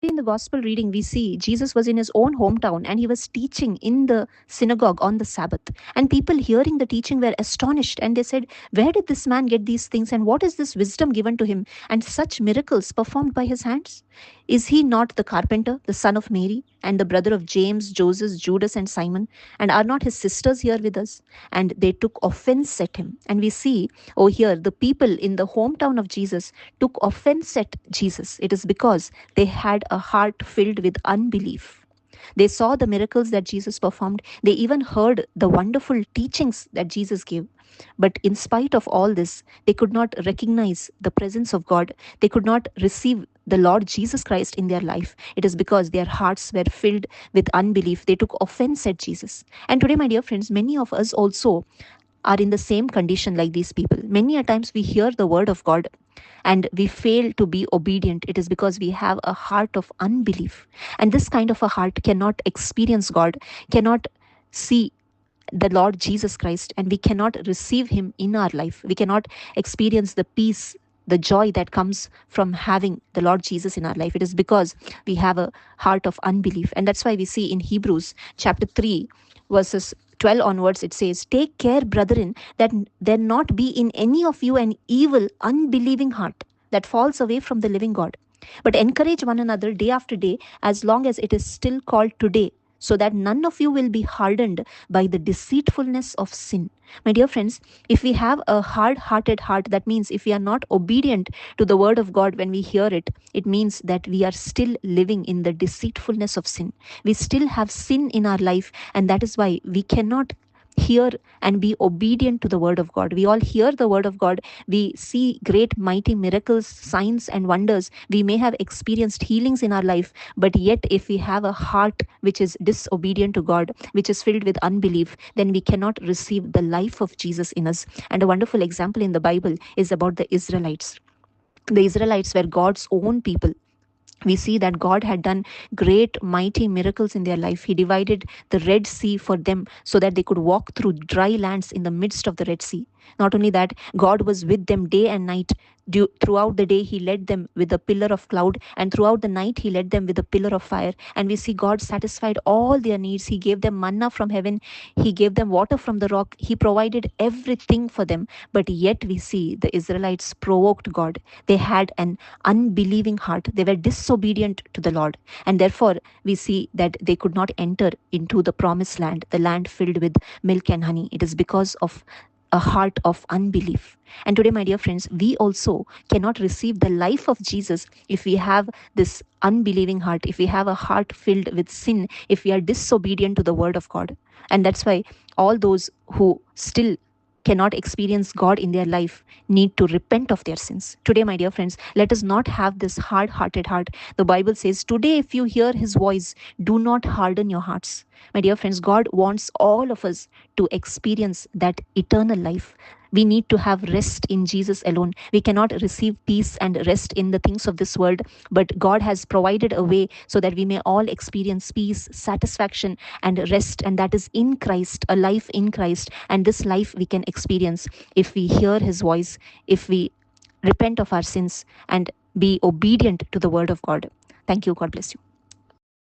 In the gospel reading, we see Jesus was in his own hometown and he was teaching in the synagogue on the Sabbath. And people hearing the teaching were astonished and they said, "Where did this man get these things? And what is this wisdom given to him? And such miracles performed by his hands? Is he not the carpenter, the son of Mary, and the brother of James, Joseph, Judas, and Simon? And are not his sisters here with us?" And they took offense at him. And we see, oh, here, the people in the hometown of Jesus took offense at Jesus. It is because they had a heart filled with unbelief. They saw the miracles that Jesus performed. They even heard the wonderful teachings that Jesus gave. But in spite of all this, they could not recognize the presence of God. They could not receive the Lord Jesus Christ in their life. It is because their hearts were filled with unbelief. They took offense at Jesus. And today, my dear friends, many of us also are in the same condition like these people. Many a times we hear the word of God and we fail to be obedient. It is because we have a heart of unbelief. And this kind of a heart cannot experience God, cannot see the Lord Jesus Christ, and we cannot receive him in our life. We cannot experience the peace, the joy that comes from having the Lord Jesus in our life. It is because we have a heart of unbelief. And that's why we see in Hebrews chapter 3, verses 12 onwards, it says, "Take care, brethren, that there not be in any of you an evil, unbelieving heart that falls away from the living God. But encourage one another day after day, as long as it is still called today, so that none of you will be hardened by the deceitfulness of sin." My dear friends, if we have a hard-hearted heart, that means if we are not obedient to the word of God when we hear it, it means that we are still living in the deceitfulness of sin. We still have sin in our life, and that is why we cannot hear and be obedient to the word of God. We all hear the word of God. We see great, mighty miracles, signs, and wonders. We may have experienced healings in our life, but yet, if we have a heart which is disobedient to God, which is filled with unbelief, then we cannot receive the life of Jesus in us. And a wonderful example in the Bible is about the Israelites. The Israelites were God's own people. We see that God had done great, mighty miracles in their life. He divided the Red Sea for them so that they could walk through dry lands in the midst of the Red Sea. Not only that, God was with them day and night. Throughout the day, He led them with a pillar of cloud, and throughout the night, He led them with a pillar of fire. And we see God satisfied all their needs. He gave them manna from heaven, He gave them water from the rock, He provided everything for them. But yet, we see the Israelites provoked God. They had an unbelieving heart. They were disobedient to the Lord. And therefore, we see that they could not enter into the promised land, the land filled with milk and honey. It is because of a heart of unbelief. And today, my dear friends, we also cannot receive the life of Jesus if we have this unbelieving heart, if we have a heart filled with sin, if we are disobedient to the word of God. And that's why all those who still cannot experience God in their life need to repent of their sins. Today, my dear friends, let us not have this hard-hearted heart. The Bible says, "Today, if you hear his voice, do not harden your hearts." My dear friends, God wants all of us to experience that eternal life. We need to have rest in Jesus alone. We cannot receive peace and rest in the things of this world, but God has provided a way so that we may all experience peace, satisfaction, and rest, and that is in Christ, a life in Christ. And this life we can experience if we hear his voice, if we repent of our sins, and be obedient to the word of God. Thank you. God bless you.